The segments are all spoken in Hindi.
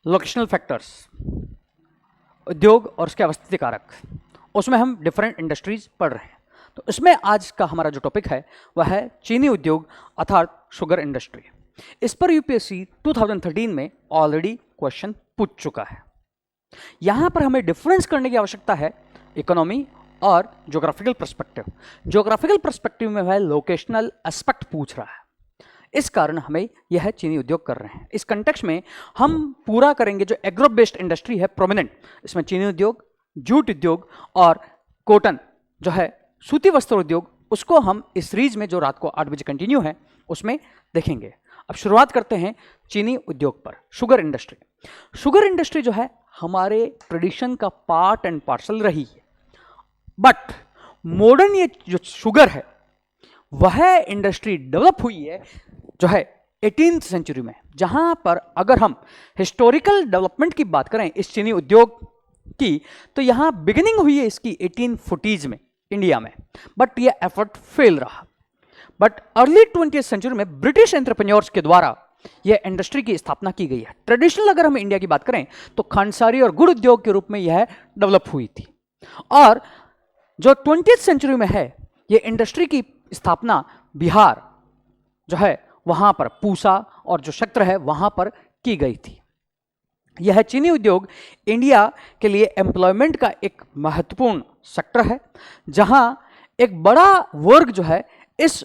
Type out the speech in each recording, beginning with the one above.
लोकेशनल फैक्टर्स, उद्योग और उसके अवस्थिति कारक, उसमें हम डिफरेंट इंडस्ट्रीज पढ़ रहे हैं। तो इसमें आज का हमारा जो टॉपिक है वह है चीनी उद्योग अर्थात शुगर इंडस्ट्री। इस पर यूपीएससी 2013 में ऑलरेडी क्वेश्चन पूछ चुका है। यहां पर हमें डिफरेंस करने की आवश्यकता है इकोनॉमी और ज्योग्राफिकल पर्सपेक्टिव। ज्योग्राफिकल पर्सपेक्टिव में वह लोकेशनल एस्पेक्ट पूछ रहा है, इस कारण हमें यह चीनी उद्योग कर रहे हैं। इस कंटेक्स्ट में हम पूरा करेंगे जो एग्रो बेस्ड इंडस्ट्री है प्रोमिनेंट, इसमें चीनी उद्योग, जूट उद्योग और कॉटन जो है सूती वस्त्र उद्योग, उसको हम इस सीरीज में जो रात को 8 बजे कंटिन्यू है उसमें देखेंगे। अब शुरुआत करते हैं चीनी उद्योग पर। शुगर इंडस्ट्री, शुगर इंडस्ट्री जो है हमारे ट्रेडिशन का पार्ट एंड पार्सल रही है, बट मॉडर्न ये जो शुगर है वह इंडस्ट्री डेवलप हुई है जो है 18th सेंचुरी में, जहां पर अगर हम हिस्टोरिकल डेवलपमेंट की बात करें इस चीनी उद्योग की, तो यहां बिगिनिंग हुई है इसकी 1840s में इंडिया में, बट यह एफर्ट फेल रहा। बट अर्ली 20th सेंचुरी में ब्रिटिश एंटरप्रेन्योर्स के द्वारा यह इंडस्ट्री की स्थापना की गई है। ट्रेडिशनल अगर हम इंडिया की बात करें तो खांडसारी और गुड़ उद्योग के रूप में यह डेवलप हुई थी, और जो 20th सेंचुरी में है यह इंडस्ट्री की स्थापना बिहार जो है वहां पर पूसा और जो क्षेत्र है वहां पर की गई थी। यह चीनी उद्योग इंडिया के लिए एम्प्लॉयमेंट का एक महत्वपूर्ण सेक्टर है, जहां एक बड़ा वर्ग जो है इस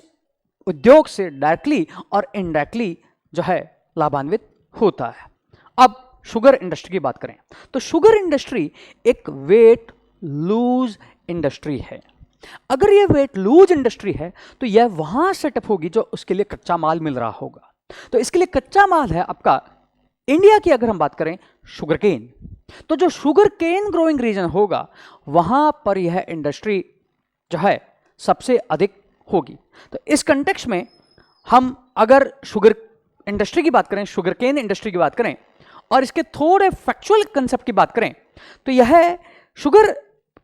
उद्योग से डायरेक्टली और इनडायरेक्टली जो है लाभान्वित होता है। अब शुगर इंडस्ट्री की बात करें तो शुगर इंडस्ट्री एक वेट लूज इंडस्ट्री है। अगर यह वेट लूज इंडस्ट्री है तो यह वहां सेटअप होगी जो उसके लिए कच्चा माल मिल रहा होगा। तो इसके लिए कच्चा माल है आपका इंडिया की अगर हम बात करें शुगर केन, तो जो शुगर केन ग्रोइंग रीजन होगा वहां पर यह इंडस्ट्री जो है सबसे अधिक होगी। तो इस कंटेक्स्ट में हम अगर शुगर इंडस्ट्री की बात करें, शुगर केन इंडस्ट्री की बात करें और इसके थोड़े फैक्चुअल कंसेप्ट की बात करें तो यह शुगर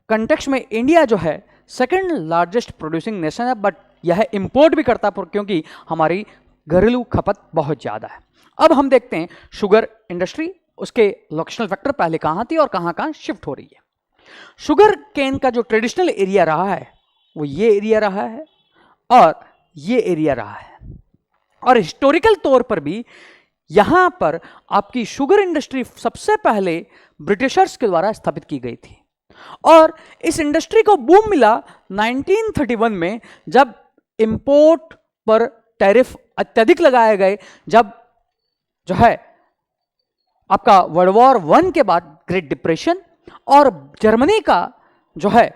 कंटेक्स्ट में इंडिया जो है सेकेंड लार्जेस्ट प्रोड्यूसिंग नेशन है, बट यह इंपोर्ट भी करता है क्योंकि हमारी घरेलू खपत बहुत ज़्यादा है। अब हम देखते हैं शुगर इंडस्ट्री, उसके लोकेशनल फैक्टर पहले कहाँ थी और कहाँ शिफ्ट हो रही है। शुगर केन का जो ट्रेडिशनल एरिया रहा है वो ये एरिया रहा है और ये एरिया रहा है, और हिस्टोरिकल तौर पर भी यहां पर आपकी शुगर इंडस्ट्री सबसे पहले ब्रिटिशर्स के द्वारा स्थापित की गई थी, और इस इंडस्ट्री को बूम मिला 1931 में जब इंपोर्ट पर टैरिफ अत्यधिक लगाए गए, जब जो है आपका वर्ल्ड वॉर 1 के बाद ग्रेट डिप्रेशन और जर्मनी का जो है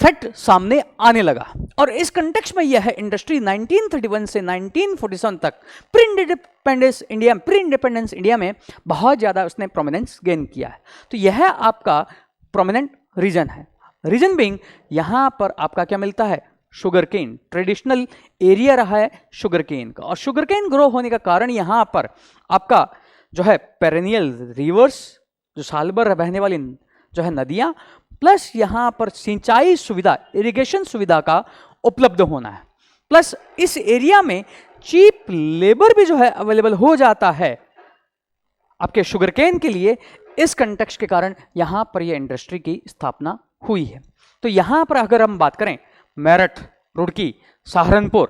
थ्रेट सामने आने लगा। और इस कंटेक्स्ट में यह इंडस्ट्री 1931 से 1947 तक प्री इंडिपेंडेंस इंडिया में बहुत ज़्यादा उसने प्रोमिनेंस गेन किया है। तो यह आपका प्रोमिनेंट रीजन है। रीजन बीइंग यहाँ पर आपका क्या मिलता है, शुगर केन, ट्रेडिशनल एरिया रहा है शुगर केन का, और शुगर केन ग्रो होने का कारण यहाँ पर आपका जो है पेरेनियल रिवर्स, जो साल भर बहने वाली जो है नदियाँ, प्लस यहाँ पर सिंचाई सुविधा, इरिगेशन सुविधा का उपलब्ध होना है, प्लस इस एरिया में चीप लेबर भी जो है अवेलेबल हो जाता है आपके शुगर केन के लिए। इस कंटेक्स्ट के कारण यहाँ पर यह इंडस्ट्री की स्थापना हुई है। तो यहाँ पर अगर हम बात करें मेरठ, रुड़की, सहारनपुर,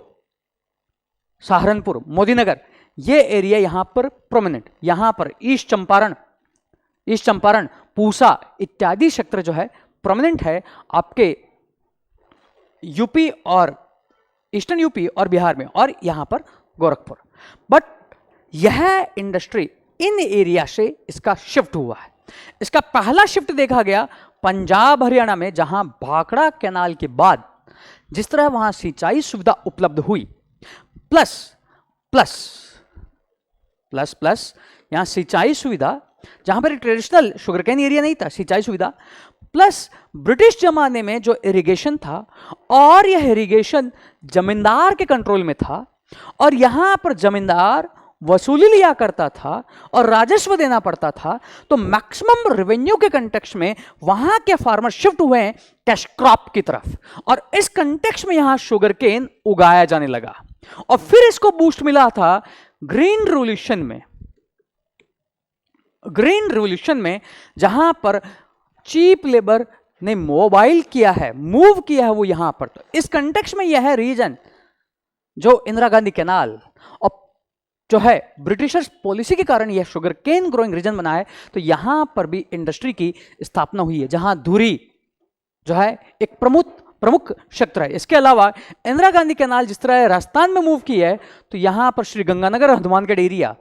मोदीनगर, ये एरिया यहाँ पर प्रोमिनेंट, यहाँ पर ईस्ट चंपारण, पूसा इत्यादि क्षेत्र जो है प्रोमिनेंट है आपके यूपी और ईस्टर्न यूपी और बिहार में, और यहाँ पर गोरखपुर। बट यह इंडस्ट्री इन एरिया से इसका शिफ्ट हुआ है। इसका पहला शिफ्ट देखा गया पंजाब हरियाणा में, जहां भाखड़ा कैनाल के बाद जिस तरह वहां सिंचाई सुविधा उपलब्ध हुई, प्लस यहां सिंचाई सुविधा, जहां पर ट्रेडिशनल शुगरकेन एरिया नहीं था, सिंचाई सुविधा प्लस ब्रिटिश जमाने में जो इरिगेशन था, और यह इरिगेशन जमींदार के कंट्रोल में था, और यहां पर जमींदार वसूली लिया करता था और राजस्व देना पड़ता था। तो मैक्सिमम रेवेन्यू के कंटेक्स्ट में वहां के फार्मर शिफ्ट हुए हैं कैश क्रॉप की तरफ, और इस कंटेक्स्ट में यहां शुगर केन उगाया जाने लगा। और फिर इसको बूस्ट मिला था ग्रीन रिवॉल्यूशन में, ग्रीन रिवॉल्यूशन में जहां पर चीप लेबर ने मोबाइल किया है, मूव किया है, वो यहां पर, तो इस कंटेक्स्ट में यह है रीजन जो इंदिरा गांधी कैनाल और जो है ब्रिटिशर्स पॉलिसी के कारण यह शुगर केन ग्रोइंग रीजन बना है। तो यहां पर भी इंडस्ट्री की स्थापना हुई है, जहां धुरी जो है एक प्रमुख क्षेत्र है। इसके अलावा इंदिरा गांधी कैनाल जिस तरह राजस्थान में मूव की है, तो यहां पर श्री गंगानगर हनुमानगढ़ एरिया,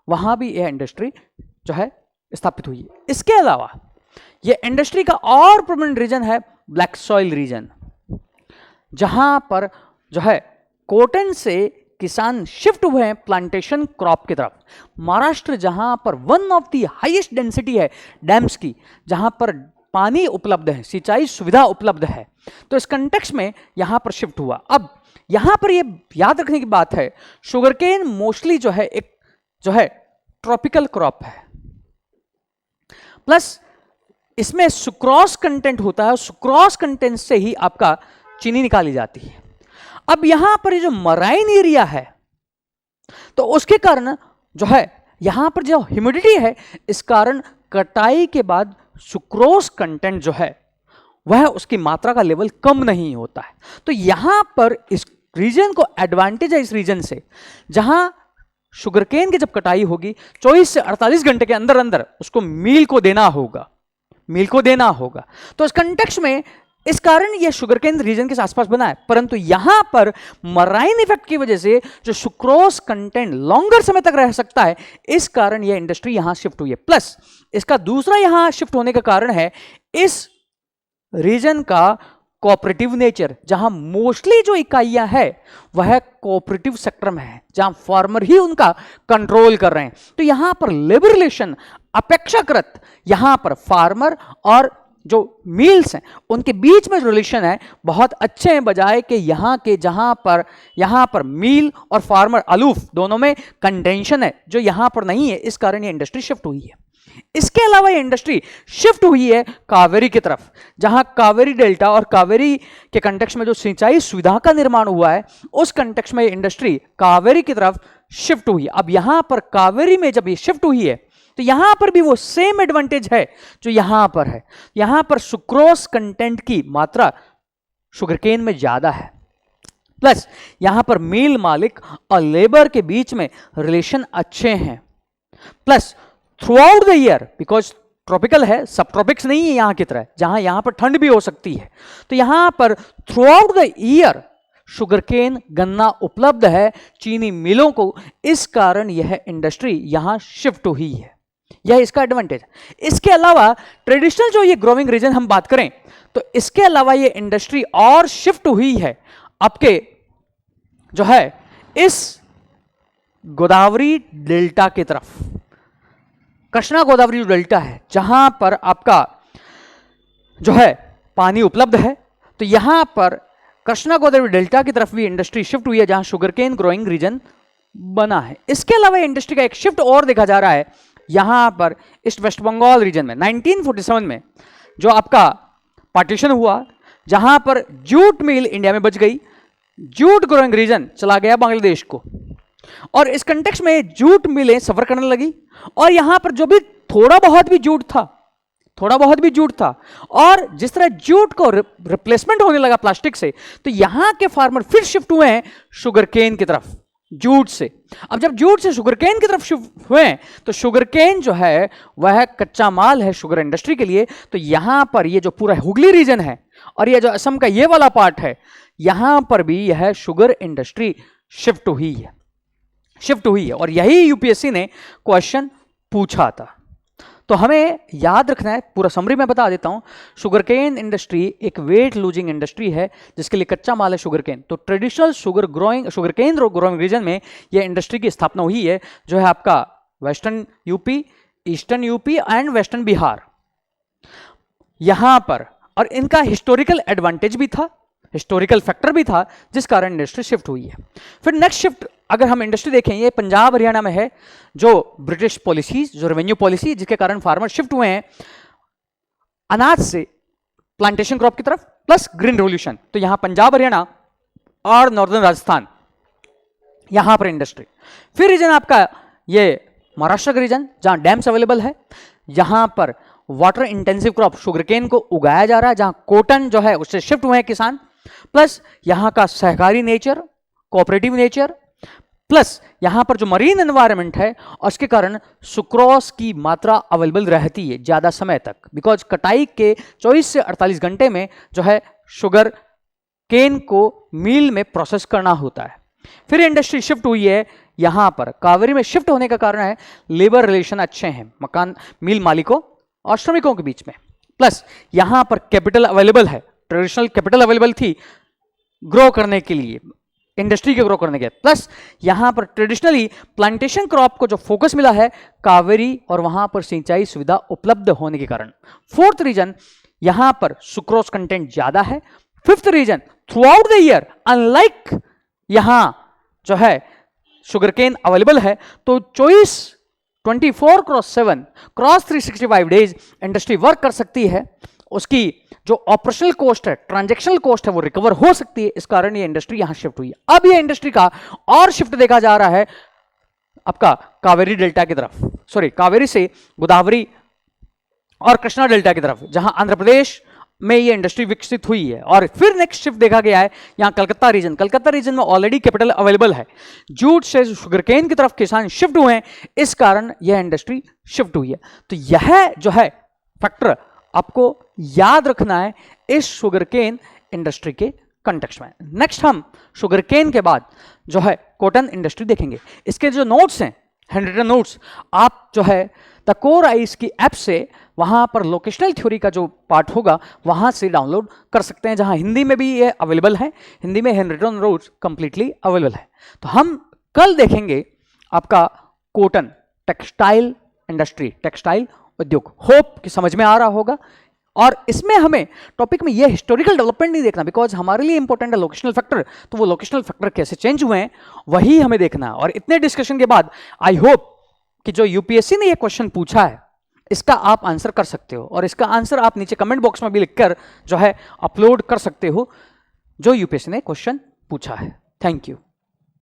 वहां भी यह इंडस्ट्री जो है स्थापित हुई है। इसके अलावा यह इंडस्ट्री का और प्रोमिनेंट रीजन है ब्लैक सॉइल रीजन, जहां पर जो है कॉटन से किसान शिफ्ट हुए हैं प्लांटेशन क्रॉप की तरफ। महाराष्ट्र जहां पर one of the highest density है डैम्स की, जहां पर पानी उपलब्ध है, सिंचाई सुविधा उपलब्ध है, तो इस कंटेक्स्ट में यहां पर शिफ्ट हुआ। अब यहां पर यह याद रखने की बात है, शुगरकेन मोस्टली जो है एक जो है ट्रॉपिकल क्रॉप है, प्लस इसमें सुक्रोज कंटेंट होता है, सुक्रोज कंटेंट से ही आपका चीनी निकाली जाती है। अब यहां पर जो मराइन एरिया है, तो उसके कारण जो है यहां पर जो ह्यूमिडिटी है, इस कारण कटाई के बाद सुक्रोज कंटेंट जो है वह उसकी मात्रा का लेवल कम नहीं होता है। तो यहां पर इस रीजन को एडवांटेज है, इस रीजन से, जहां शुगरकेन की जब कटाई होगी 24 से 48 घंटे के अंदर अंदर उसको मील को देना होगा। तो इस कंटेक्स्ट में इस कारण यह शुगरकेन रीजन के आसपास बना है, परंतु यहां पर मराइन इफेक्ट की वजह से जो सुक्रोज कंटेंट लॉन्गर समय तक रह सकता है, इस कारण यह इंडस्ट्री यहां शिफ्ट हुई है। प्लस इसका दूसरा यहां शिफ्ट होने का कारण है इस रीजन का कोऑपरेटिव नेचर, जहां मोस्टली जो इकाइयां है वह कोऑपरेटिव सेक्टर में है, जहां फार्मर ही उनका कंट्रोल कर रहे हैं। तो यहां पर लेबर रिलेशन अपेक्षाकृत यहां पर फार्मर और जो मील्स हैं उनके बीच में जो रिलेशन है बहुत अच्छे हैं, बजाय कि यहां पर मील और फार्मर अलूफ दोनों में कंटेंशन है, जो यहां पर नहीं है। इस कारण ये इंडस्ट्री शिफ्ट हुई है। इसके अलावा ये इंडस्ट्री शिफ्ट हुई है कावेरी की तरफ, जहां कावेरी डेल्टा और कावेरी के कंटेक्स्ट में जो सिंचाई सुविधा का निर्माण हुआ है, उस कंटेक्स्ट में ये इंडस्ट्री कावेरी की तरफ शिफ्ट हुई है। अब यहां पर कावेरी में जब ये शिफ्ट हुई है, तो यहां पर भी वो सेम एडवांटेज है जो यहां पर है। यहां पर सुक्रोज कंटेंट की मात्रा शुगरकेन में ज्यादा है, प्लस यहां पर मील मालिक और लेबर के बीच में रिलेशन अच्छे हैं, plus through out the year, because tropical है, सब ट्रॉपिक्स नहीं है यहां की तरह, जहां यहां पर ठंड भी हो सकती है, तो यहां पर through out the year sugarcane गन्ना उपलब्ध है चीनी मिलों को। इस कारण यह इंडस्ट्री यहां शिफ्ट हुई है, यह इसका एडवांटेज। इसके अलावा ट्रेडिशनल जो ये ग्रोइंग रीजन हम बात करें, तो इसके अलावा ये इंडस्ट्री और शिफ्ट हुई है आपके जो है इस गोदावरी डेल्टा की तरफ। कृष्णा गोदावरी जो डेल्टा है, जहां पर आपका जो है पानी उपलब्ध है, तो यहां पर कृष्णा गोदावरी डेल्टा की तरफ भी इंडस्ट्री शिफ्ट हुई है, जहां शुगरकेन ग्रोइंग रीजन बना है। इसके अलावा इंडस्ट्री का एक शिफ्ट और देखा जा रहा है यहां पर ईस्ट वेस्ट बंगाल रीजन में 1947 में जो आपका पार्टीशन हुआ, जहां पर जूट मिल इंडिया में बच गई, जूट ग्रोइंग रीजन चला गया बांग्लादेश को, और इस कंटेक्स्ट में जूट मिलें सफर करने लगी, और यहां पर जो भी थोड़ा बहुत भी जूट था, और जिस तरह जूट को रिप्लेसमेंट होने लगा प्लास्टिक से, तो यहां के फार्मर फिर शिफ्ट हुए हैं शुगरकेन की तरफ जूट से। अब जब जूट से शुगरकेन की तरफ शिफ्ट हुए, तो शुगरकेन जो है वह कच्चा माल है शुगर इंडस्ट्री के लिए। तो यहां पर ये जो पूरा हुगली रीजन है और ये जो असम का ये वाला पार्ट है, यहां पर भी यह शुगर इंडस्ट्री शिफ्ट हुई है, और यही यूपीएससी ने क्वेश्चन पूछा था। तो हमें याद रखना है, पूरा समरी में बता देता हूं। शुगरकेन इंडस्ट्री एक वेट लूजिंग इंडस्ट्री है, जिसके लिए कच्चा माल है शुगरकेन। तो ट्रेडिशनल शुगरकेन ग्रोइंग रीजन में यह इंडस्ट्री की स्थापना हुई है, जो है आपका western UP, eastern UP and western Bihar यहां पर। और इनका हिस्टोरिकल एडवांटेज भी था, हिस्टोरिकल फैक्टर भी था, जिस कारण इंडस्ट्री शिफ्ट हुई है। फिर नेक्स्ट शिफ्ट अगर हम इंडस्ट्री देखें, ये पंजाब हरियाणा में है, जो ब्रिटिश पॉलिसीज, जो रेवेन्यू पॉलिसी, जिसके कारण फार्मर शिफ्ट हुए हैं अनाज से प्लांटेशन क्रॉप की तरफ, प्लस ग्रीन रिवॉल्यूशन। तो यहां पंजाब हरियाणा और नॉर्दर्न राजस्थान, यहां पर इंडस्ट्री। फिर रीजन आपका ये महाराष्ट्र का रीजन जहां डैम्स अवेलेबल है, यहां पर वाटर इंटेंसिव क्रॉप शुगरकेन को उगाया जा रहा है, जहां कॉटन जो है उससे शिफ्ट हुए हैं किसान, प्लस यहां का सहकारी नेचर, कोऑपरेटिव नेचर, प्लस यहां पर जो मरीन एनवायरनमेंट है उसके कारण सुक्रोज की मात्रा अवेलेबल रहती है ज्यादा समय तक, बिकॉज कटाई के 24 से 48 घंटे में जो है शुगर केन को मील में प्रोसेस करना होता है। फिर इंडस्ट्री शिफ्ट हुई है यहां पर, कावेरी में शिफ्ट होने का कारण है लेबर रिलेशन अच्छे हैं मकान मिल मालिकों और श्रमिकों के बीच में, प्लस यहां पर कैपिटल अवेलेबल है, ट्रेडिशनल कैपिटल अवेलेबल थी ग्रो करने के लिए, इंडस्ट्री के ग्रो करने के, प्लस यहां पर ट्रेडिशनली प्लांटेशन क्रॉप को जो फोकस मिला है कावेरी और वहां पर सिंचाई सुविधा उपलब्ध होने के कारण। फोर्थ रीजन यहां पर सुक्रोज कंटेंट ज्यादा है। Fifth reason throughout the year unlike यहां जो है शुगरकेन अवेलेबल है, तो 24/7 क्रॉस 365 डेज इंडस्ट्री वर्क कर सकती है, उसकी जो ऑपरेशनल कॉस्ट है, ट्रांजैक्शनल कॉस्ट है, वो रिकवर हो सकती है। इस कारण ये इंडस्ट्री यहां शिफ्ट हुई है। अब ये इंडस्ट्री का और शिफ्ट देखा जा रहा है आपका कावेरी डेल्टा की तरफ, सॉरी कावेरी से गोदावरी और कृष्णा डेल्टा की तरफ, जहां आंध्र प्रदेश में ये इंडस्ट्री विकसित हुई है। और फिर नेक्स्ट शिफ्ट देखा गया है यहां कलकत्ता रीजन, कलकत्ता रीजन में ऑलरेडी कैपिटल अवेलेबल है, जूट से शुगरकेन की तरफ किसान शिफ्ट हुए हैं, इस कारण यह इंडस्ट्री शिफ्ट हुई है। तो यह जो है फैक्टर आपको याद रखना है इस शुगरकेन इंडस्ट्री के कंटेक्स्ट में। नेक्स्ट हम शुगरकेन के बाद जो है कॉटन इंडस्ट्री देखेंगे। इसके जो नोट्स हैं, हैंडरिटन नोट्स, आप जो है द कोर आइस की ऐप से वहां पर लोकेशनल थ्योरी का जो पार्ट होगा वहां से डाउनलोड कर सकते हैं, जहां हिंदी में भी ये अवेलेबल है, हिंदी में हैंडरिटन नोट्स कंप्लीटली अवेलेबल है। तो हम कल देखेंगे आपका कॉटन टेक्सटाइल इंडस्ट्री, टेक्सटाइल उद्योग। होप कि समझ में आ रहा होगा। और इसमें हमें टॉपिक में ये हिस्टोरिकल डेवलपमेंट नहीं देखना, बिकॉज हमारे लिए इंपॉर्टेंट है लोकेशनल फैक्टर, तो वो लोकेशनल फैक्टर कैसे चेंज हुए हैं वही हमें देखना है। और इतने डिस्कशन के बाद आई होप कि जो यूपीएससी ने ये क्वेश्चन पूछा है इसका आप आंसर कर सकते हो, और इसका आंसर आप नीचे कमेंट बॉक्स में भी लिखकर जो है अपलोड कर सकते हो जो यूपीएससी ने क्वेश्चन पूछा है। Thank you.